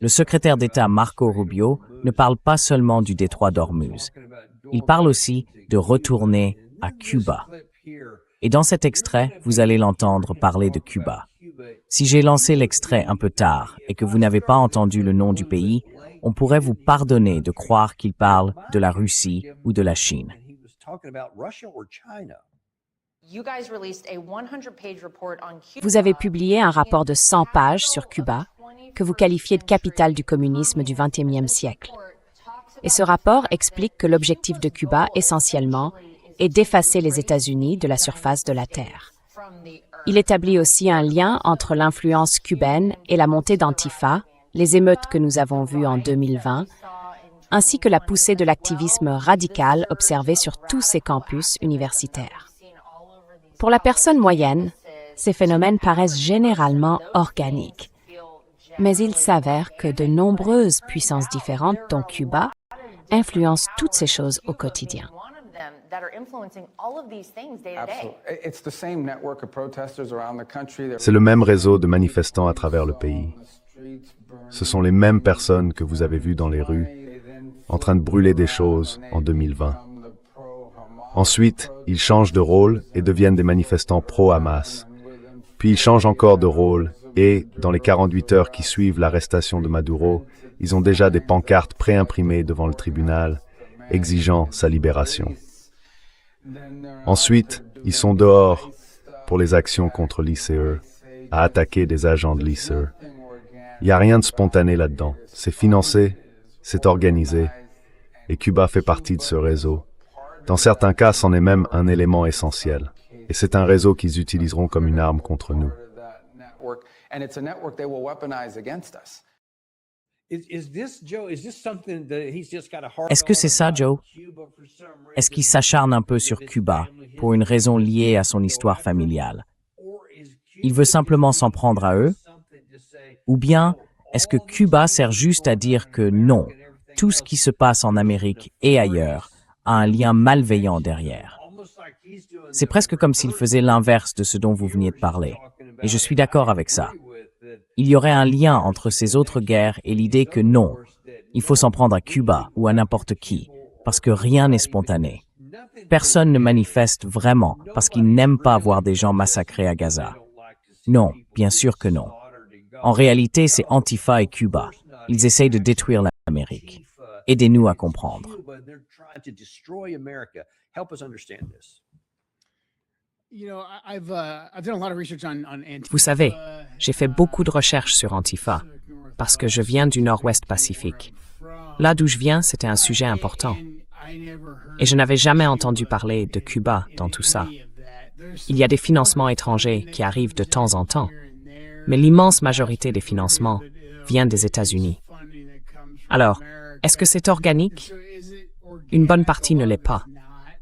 Le secrétaire d'État Marco Rubio ne parle pas seulement du détroit d'Ormuz. Il parle aussi de retourner à Cuba. Et dans cet extrait, vous allez l'entendre parler de Cuba. Si j'ai lancé l'extrait un peu tard et que vous n'avez pas entendu le nom du pays, on pourrait vous pardonner de croire qu'il parle de la Russie ou de la Chine. Vous avez publié un rapport de 100 pages sur Cuba, que vous qualifiez de capitale du communisme du XXIe siècle. Et ce rapport explique que l'objectif de Cuba, essentiellement, est d'effacer les États-Unis de la surface de la Terre. Il établit aussi un lien entre l'influence cubaine et la montée d'Antifa, les émeutes que nous avons vues en 2020, ainsi que la poussée de l'activisme radical observé sur tous ces campus universitaires. Pour la personne moyenne, ces phénomènes paraissent généralement organiques. Mais il s'avère que de nombreuses puissances différentes, dont Cuba, influencent toutes ces choses au quotidien. C'est le même réseau de manifestants à travers le pays. Ce sont les mêmes personnes que vous avez vues dans les rues, en train de brûler des choses en 2020. Ensuite, ils changent de rôle et deviennent des manifestants pro-Hamas. Puis ils changent encore de rôle et, dans les 48 heures qui suivent l'arrestation de Maduro, ils ont déjà des pancartes préimprimées devant le tribunal, exigeant sa libération. Ensuite, ils sont dehors pour les actions contre l'ICE, à attaquer des agents de l'ICE. Il n'y a rien de spontané là-dedans. C'est financé, c'est organisé, et Cuba fait partie de ce réseau. Dans certains cas, c'en est même un élément essentiel. Et c'est un réseau qu'ils utiliseront comme une arme contre nous. Est-ce que c'est ça, Joe? Est-ce qu'il s'acharne un peu sur Cuba pour une raison liée à son histoire familiale? Il veut simplement s'en prendre à eux? Ou bien, est-ce que Cuba sert juste à dire que non, tout ce qui se passe en Amérique et ailleurs a un lien malveillant derrière? C'est presque comme s'il faisait l'inverse de ce dont vous veniez de parler. Et je suis d'accord avec ça. Il y aurait un lien entre ces autres guerres et l'idée que non, il faut s'en prendre à Cuba ou à n'importe qui, parce que rien n'est spontané. Personne ne manifeste vraiment parce qu'il n'aime pas voir des gens massacrés à Gaza. Non, bien sûr que non. En réalité, c'est Antifa et Cuba. Ils essayent de détruire l'Amérique. Aidez-nous à comprendre. Vous savez, j'ai fait beaucoup de recherches sur Antifa, parce que je viens du Nord-Ouest Pacifique. Là d'où je viens, c'était un sujet important. Et je n'avais jamais entendu parler de Cuba dans tout ça. Il y a des financements étrangers qui arrivent de temps en temps, mais l'immense majorité des financements vient des États-Unis. Alors, est-ce que c'est organique? Une bonne partie ne l'est pas.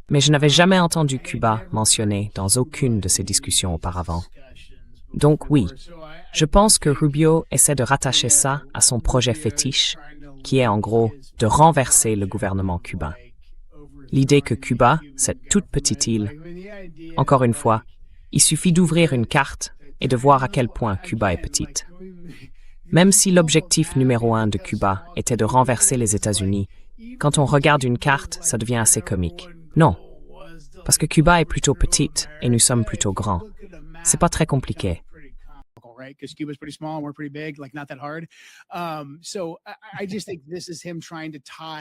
Mais je n'avais jamais entendu Cuba mentionné dans aucune de ces discussions auparavant. Donc oui, je pense que Rubio essaie de rattacher ça à son projet fétiche, qui est en gros de renverser le gouvernement cubain. L'idée que Cuba, cette toute petite île, encore une fois, il suffit d'ouvrir une carte et de voir à quel point Cuba est petite. Même si l'objectif numéro 1 de Cuba était de renverser les États-Unis, quand on regarde une carte, ça devient assez comique. Non, parce que Cuba est plutôt petite et nous sommes plutôt grands. C'est pas très compliqué.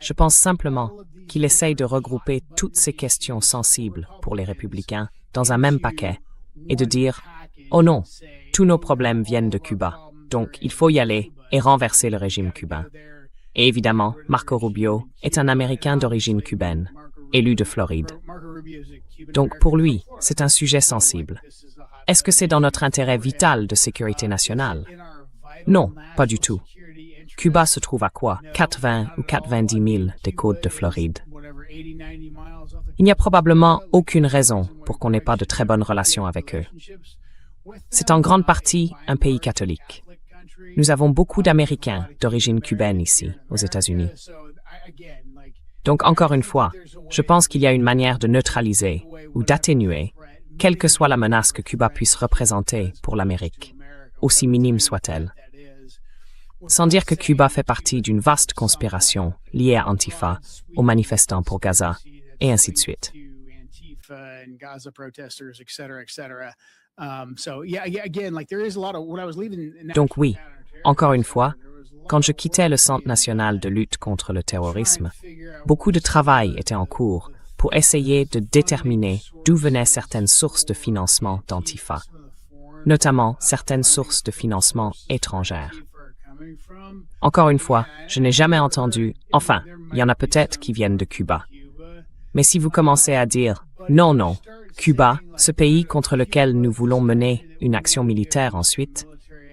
Je pense simplement qu'il essaye de regrouper toutes ces questions sensibles pour les républicains dans un même paquet et de dire « Oh non, tous nos problèmes viennent de Cuba, donc il faut y aller et renverser le régime cubain. » Et évidemment, Marco Rubio est un Américain d'origine cubaine, élu de Floride. Donc pour lui, c'est un sujet sensible. Est-ce que c'est dans notre intérêt vital de sécurité nationale? Non, pas du tout. Cuba se trouve à quoi? 80 ou 90 000 des côtes de Floride. Il n'y a probablement aucune raison pour qu'on n'ait pas de très bonnes relations avec eux. C'est en grande partie un pays catholique. Nous avons beaucoup d'Américains d'origine cubaine ici, aux États-Unis. Donc, encore une fois, je pense qu'il y a une manière de neutraliser ou d'atténuer, quelle que soit la menace que Cuba puisse représenter pour l'Amérique, aussi minime soit-elle. sans dire que Cuba fait partie d'une vaste conspiration liée à Antifa, aux manifestants pour Gaza, et ainsi de suite. Donc oui, encore une fois, quand je quittais le Centre national de lutte contre le terrorisme, beaucoup de travail était en cours pour essayer de déterminer d'où venaient certaines sources de financement d'Antifa, notamment certaines sources de financement étrangères. Encore une fois, je n'ai jamais entendu, enfin, il y en a peut-être qui viennent de Cuba. Mais si vous commencez à dire « non, non, Cuba, ce pays contre lequel nous voulons mener une action militaire ensuite,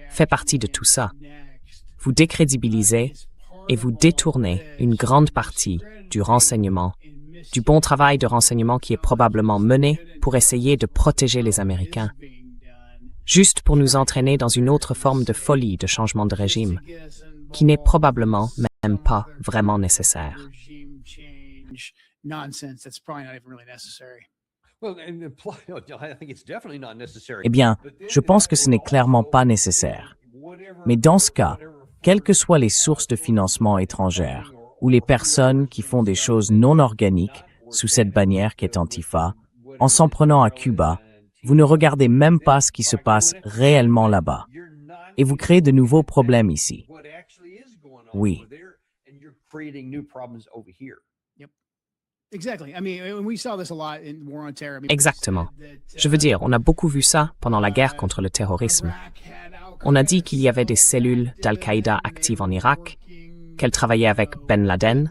fait partie de tout ça », vous décrédibilisez et vous détournez une grande partie du renseignement, du bon travail de renseignement qui est probablement mené pour essayer de protéger les Américains, juste pour nous entraîner dans une autre forme de folie de changement de régime, qui n'est probablement même pas vraiment nécessaire. Eh bien, je pense que ce n'est clairement pas nécessaire. Mais dans ce cas, quelles que soient les sources de financement étrangères ou les personnes qui font des choses non organiques sous cette bannière qu'est Antifa, en s'en prenant à Cuba, vous ne regardez même pas ce qui se passe réellement là-bas. Et vous créez de nouveaux problèmes ici. Oui. Exactement. Je veux dire, on a beaucoup vu ça pendant la guerre contre le terrorisme. On a dit qu'il y avait des cellules d'Al-Qaïda actives en Irak, qu'elles travaillaient avec Ben Laden,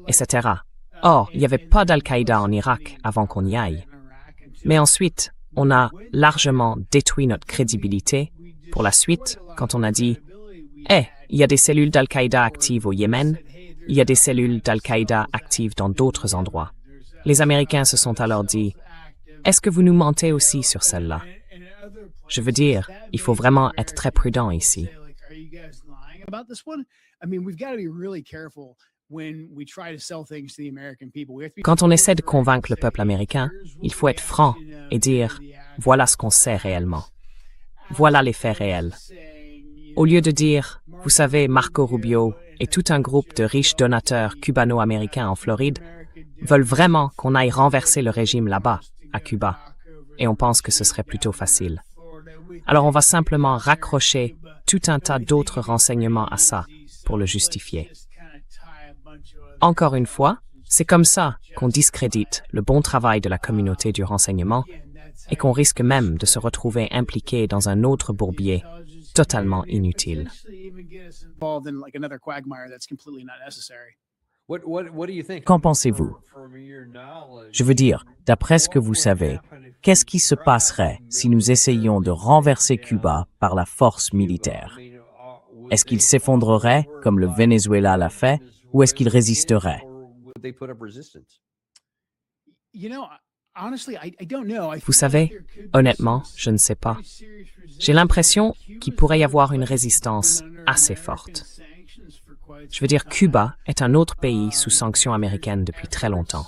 etc. Or, il n'y avait pas d'Al-Qaïda en Irak avant qu'on y aille. Mais ensuite, on a largement détruit notre crédibilité pour la suite quand on a dit « Eh, il y a des cellules d'Al-Qaïda actives au Yémen, il y a des cellules d'Al-Qaïda actives dans d'autres endroits. » Les Américains se sont alors dit « Est-ce que vous nous mentez aussi sur celle-là » Je veux dire, il faut vraiment être très prudent ici. Quand on essaie de convaincre le peuple américain, il faut être franc et dire « Voilà ce qu'on sait réellement. Voilà les faits réels. » Au lieu de dire « Vous savez, Marco Rubio et tout un groupe de riches donateurs cubano-américains en Floride veulent vraiment qu'on aille renverser le régime là-bas, à Cuba, et on pense que ce serait plutôt facile. Alors on va simplement raccrocher tout un tas d'autres renseignements à ça pour le justifier. » Encore une fois, c'est comme ça qu'on discrédite le bon travail de la communauté du renseignement et qu'on risque même de se retrouver impliqué dans un autre bourbier totalement inutile. Qu'en pensez-vous? Je veux dire, d'après ce que vous savez, qu'est-ce qui se passerait si nous essayions de renverser Cuba par la force militaire? Est-ce qu'il s'effondrerait comme le Venezuela l'a fait ou est-ce qu'il résisterait? Vous savez, honnêtement, je ne sais pas. J'ai l'impression qu'il pourrait y avoir une résistance assez forte. Je veux dire, Cuba est un autre pays sous sanctions américaines depuis très longtemps.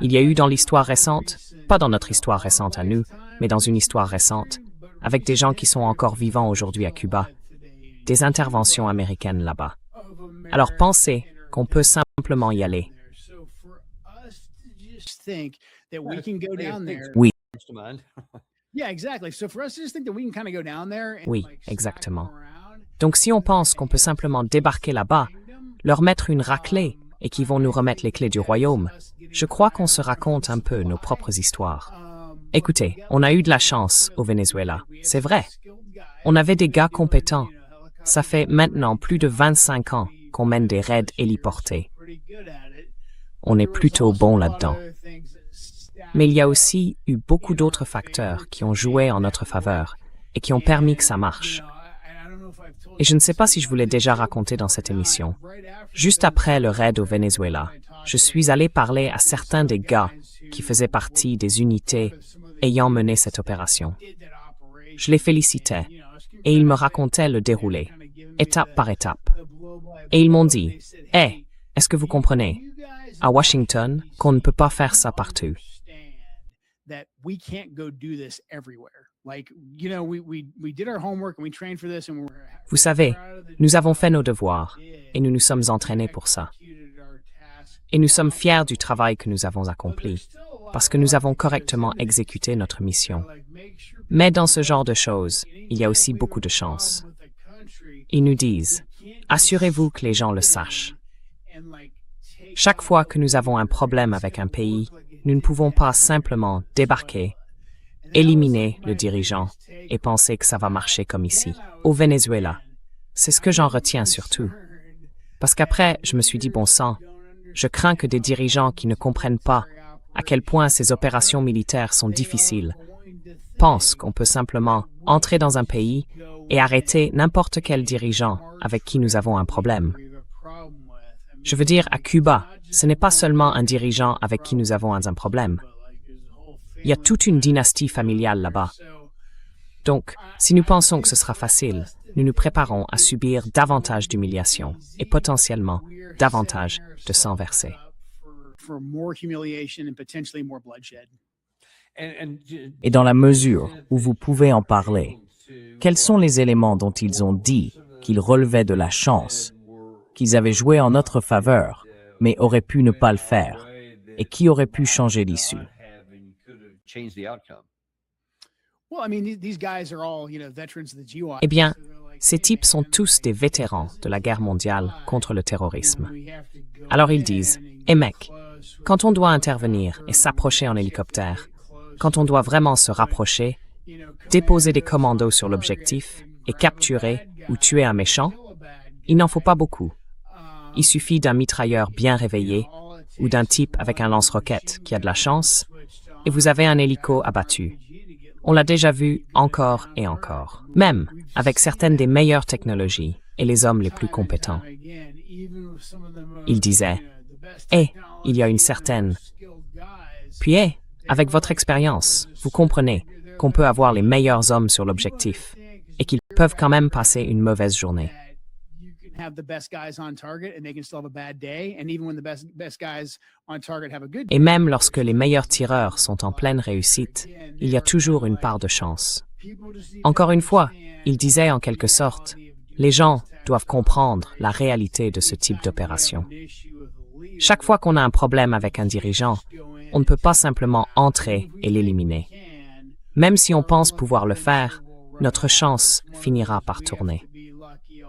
Il y a eu dans l'histoire récente, pas dans notre histoire récente à nous, mais dans une histoire récente, avec des gens qui sont encore vivants aujourd'hui à Cuba, des interventions américaines là-bas. Alors pensez qu'on peut simplement y aller. Oui. Oui, exactement. Donc si on pense qu'on peut simplement débarquer là-bas, leur mettre une raclée et qu'ils vont nous remettre les clés du royaume, je crois qu'on se raconte un peu nos propres histoires. Écoutez, on a eu de la chance au Venezuela, c'est vrai. On avait des gars compétents. Ça fait maintenant plus de 25 ans qu'on mène des raids héliportés. On est plutôt bon là-dedans. Mais il y a aussi eu beaucoup d'autres facteurs qui ont joué en notre faveur et qui ont permis que ça marche. Et je ne sais pas si je vous l'ai déjà raconté dans cette émission. Juste après le raid au Venezuela, je suis allé parler à certains des gars qui faisaient partie des unités ayant mené cette opération. Je les félicitais et ils me racontaient le déroulé, étape par étape. Et ils m'ont dit « Hey, est-ce que vous comprenez, à Washington, qu'on ne peut pas faire ça partout. Vous savez, nous avons fait nos devoirs et nous nous sommes entraînés pour ça. Et nous sommes fiers du travail que nous avons accompli, parce que nous avons correctement exécuté notre mission. Mais dans ce genre de choses, il y a aussi beaucoup de chance. Ils nous disent, assurez-vous que les gens le sachent. Chaque fois que nous avons un problème avec un pays, nous ne pouvons pas simplement débarquer, éliminer le dirigeant et penser que ça va marcher comme ici, au Venezuela. C'est ce que j'en retiens surtout. Parce qu'après, je me suis dit, bon sang, je crains que des dirigeants qui ne comprennent pas à quel point ces opérations militaires sont difficiles pensent qu'on peut simplement entrer dans un pays et arrêter n'importe quel dirigeant avec qui nous avons un problème. Je veux dire, à Cuba, ce n'est pas seulement un dirigeant avec qui nous avons un problème. Il y a toute une dynastie familiale là-bas. Donc, si nous pensons que ce sera facile, nous nous préparons à subir davantage d'humiliation et potentiellement davantage de sang versé. Et dans la mesure où vous pouvez en parler, quels sont les éléments dont ils ont dit qu'ils relevaient de la chance, qu'ils avaient joué en notre faveur, mais auraient pu ne pas le faire, et qui auraient pu changer l'issue? Eh bien, ces types sont tous des vétérans de la guerre mondiale contre le terrorisme. Alors ils disent, « Eh mec, quand on doit intervenir et s'approcher en hélicoptère, quand on doit vraiment se rapprocher, déposer des commandos sur l'objectif et capturer ou tuer un méchant, il n'en faut pas beaucoup. Il suffit d'un mitrailleur bien réveillé ou d'un type avec un lance-roquette qui a de la chance et vous avez un hélico abattu. On l'a déjà vu encore et encore, même avec certaines des meilleures technologies et les hommes les plus compétents. » Il disait, « Eh, il y a une certaine... » Puis, eh, avec votre expérience, vous comprenez qu'on peut avoir les meilleurs hommes sur l'objectif et qu'ils peuvent quand même passer une mauvaise journée. Et même lorsque les meilleurs tireurs sont en pleine réussite, il y a toujours une part de chance. Encore une fois, il disait en quelque sorte, les gens doivent comprendre la réalité de ce type d'opération. Chaque fois qu'on a un problème avec un dirigeant, on ne peut pas simplement entrer et l'éliminer. Même si on pense pouvoir le faire, notre chance finira par tourner.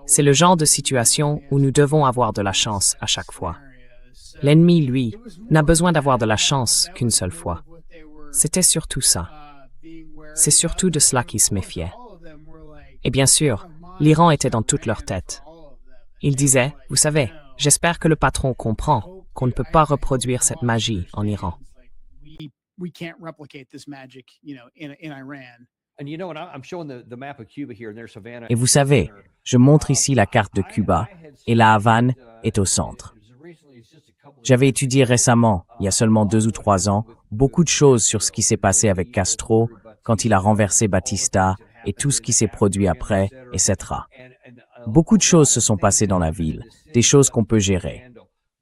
C'est le genre de situation où nous devons avoir de la chance à chaque fois. L'ennemi, lui, n'a besoin d'avoir de la chance qu'une seule fois. C'était surtout ça. C'est surtout de cela qu'ils se méfiaient. Et bien sûr, l'Iran était dans toute leur tête. Ils disaient, vous savez, j'espère que le patron comprend qu'on ne peut pas reproduire cette magie en Iran. Et vous savez, je montre ici la carte de Cuba, et la Havane est au centre. J'avais étudié récemment, il y a seulement 2 ou 3 ans, beaucoup de choses sur ce qui s'est passé avec Castro, quand il a renversé Batista, et tout ce qui s'est produit après, etc. Beaucoup de choses se sont passées dans la ville, des choses qu'on peut gérer.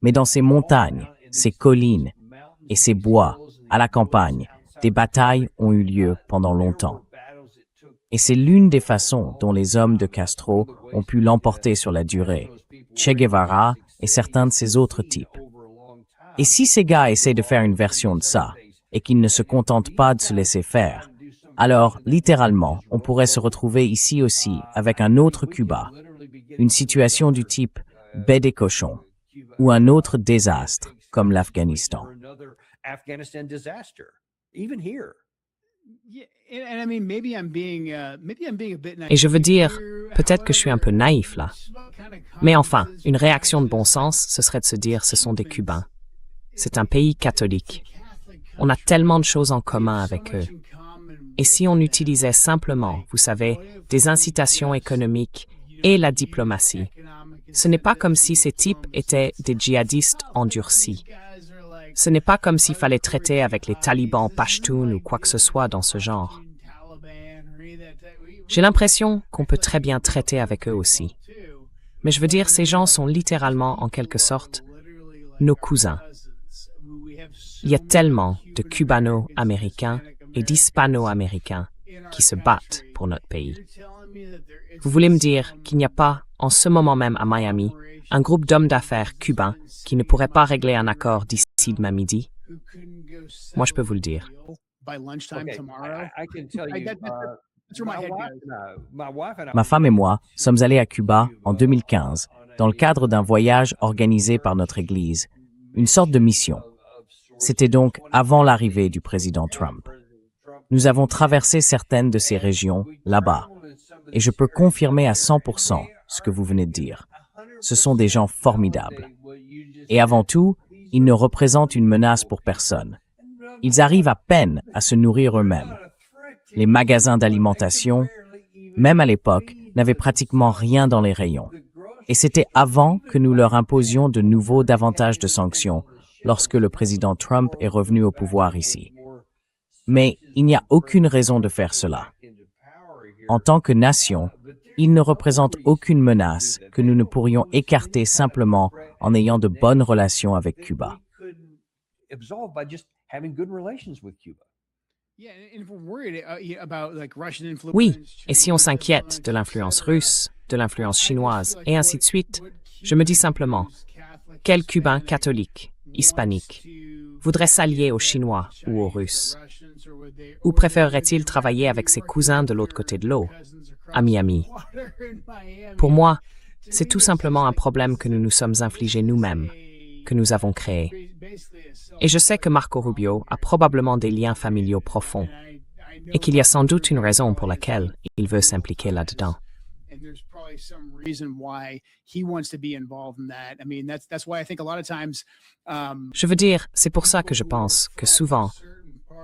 Mais dans ces montagnes, ces collines et ces bois, à la campagne, des batailles ont eu lieu pendant longtemps. Et c'est l'une des façons dont les hommes de Castro ont pu l'emporter sur la durée, Che Guevara et certains de ces autres types. Et si ces gars essaient de faire une version de ça, et qu'ils ne se contentent pas de se laisser faire, alors, littéralement, on pourrait se retrouver ici aussi avec un autre Cuba, une situation du type baie des cochons, ou un autre désastre comme l'Afghanistan. Et je veux dire, peut-être que je suis un peu naïf là. Mais enfin, une réaction de bon sens, ce serait de se dire ce sont des Cubains. C'est un pays catholique. On a tellement de choses en commun avec eux. Et si on utilisait simplement, vous savez, des incitations économiques et la diplomatie, ce n'est pas comme si ces types étaient des djihadistes endurcis. Ce n'est pas comme s'il fallait traiter avec les talibans pashtuns ou quoi que ce soit dans ce genre. J'ai l'impression qu'on peut très bien traiter avec eux aussi. Mais je veux dire, ces gens sont littéralement, en quelque sorte, nos cousins. Il y a tellement de cubano-américains et d'hispano-américains qui se battent pour notre pays. Vous voulez me dire qu'il n'y a pas, en ce moment même à Miami, un groupe d'hommes d'affaires cubains qui ne pourrait pas régler un accord d'ici demain midi? Moi, je peux vous le dire. Ma femme et moi sommes allés à Cuba en 2015 dans le cadre d'un voyage organisé par notre Église, une sorte de mission. C'était donc avant l'arrivée du président Trump. Nous avons traversé certaines de ces régions là-bas, et je peux confirmer à 100% ce que vous venez de dire. Ce sont des gens formidables. Et avant tout, ils ne représentent une menace pour personne. Ils arrivent à peine à se nourrir eux-mêmes. Les magasins d'alimentation, même à l'époque, n'avaient pratiquement rien dans les rayons. Et c'était avant que nous leur imposions de nouveau davantage de sanctions lorsque le président Trump est revenu au pouvoir ici. Mais il n'y a aucune raison de faire cela. En tant que nation, ils ne représentent aucune menace que nous ne pourrions écarter simplement en ayant de bonnes relations avec Cuba. Oui, et si on s'inquiète de l'influence russe, de l'influence chinoise, et ainsi de suite, je me dis simplement, quel Cubain catholique, hispanique, voudrait s'allier aux Chinois ou aux Russes? Ou préférerait-il travailler avec ses cousins de l'autre côté de l'eau, à Miami? Pour moi, c'est tout simplement un problème que nous nous sommes infligés nous-mêmes, que nous avons créé. Et je sais que Marco Rubio a probablement des liens familiaux profonds, et qu'il y a sans doute une raison pour laquelle il veut s'impliquer là-dedans. Je veux dire, c'est pour ça que je pense que souvent,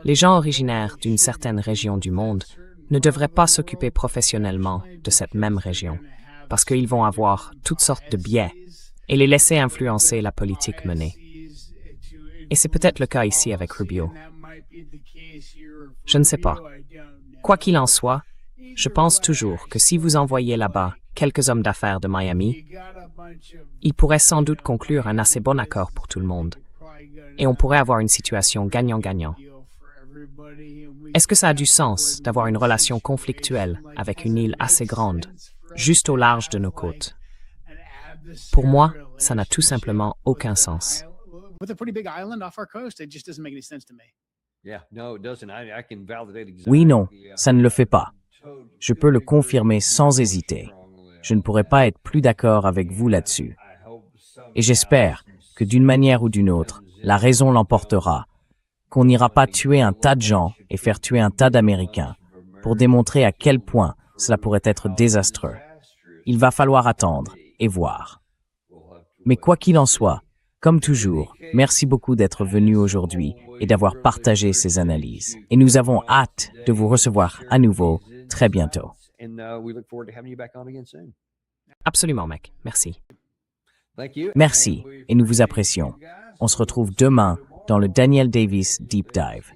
les gens originaires d'une certaine région du monde ne devraient pas s'occuper professionnellement de cette même région, parce qu'ils vont avoir toutes sortes de biais et les laisser influencer la politique menée. Et c'est peut-être le cas ici avec Rubio. Je ne sais pas. Quoi qu'il en soit, je pense toujours que si vous envoyez là-bas quelques hommes d'affaires de Miami, ils pourraient sans doute conclure un assez bon accord pour tout le monde. Et on pourrait avoir une situation gagnant-gagnant. Est-ce que ça a du sens d'avoir une relation conflictuelle avec une île assez grande, juste au large de nos côtes? Pour moi, ça n'a tout simplement aucun sens. Oui, non, ça ne le fait pas. Je peux le confirmer sans hésiter. Je ne pourrais pas être plus d'accord avec vous là-dessus. Et j'espère que d'une manière ou d'une autre, la raison l'emportera, qu'on n'ira pas tuer un tas de gens et faire tuer un tas d'Américains pour démontrer à quel point cela pourrait être désastreux. Il va falloir attendre et voir. Mais quoi qu'il en soit, comme toujours, merci beaucoup d'être venu aujourd'hui et d'avoir partagé ces analyses. Et nous avons hâte de vous recevoir à nouveau très bientôt. Absolument, mec. Merci. Merci et nous vous apprécions. On se retrouve demain dans le Daniel Davis Deep Dive.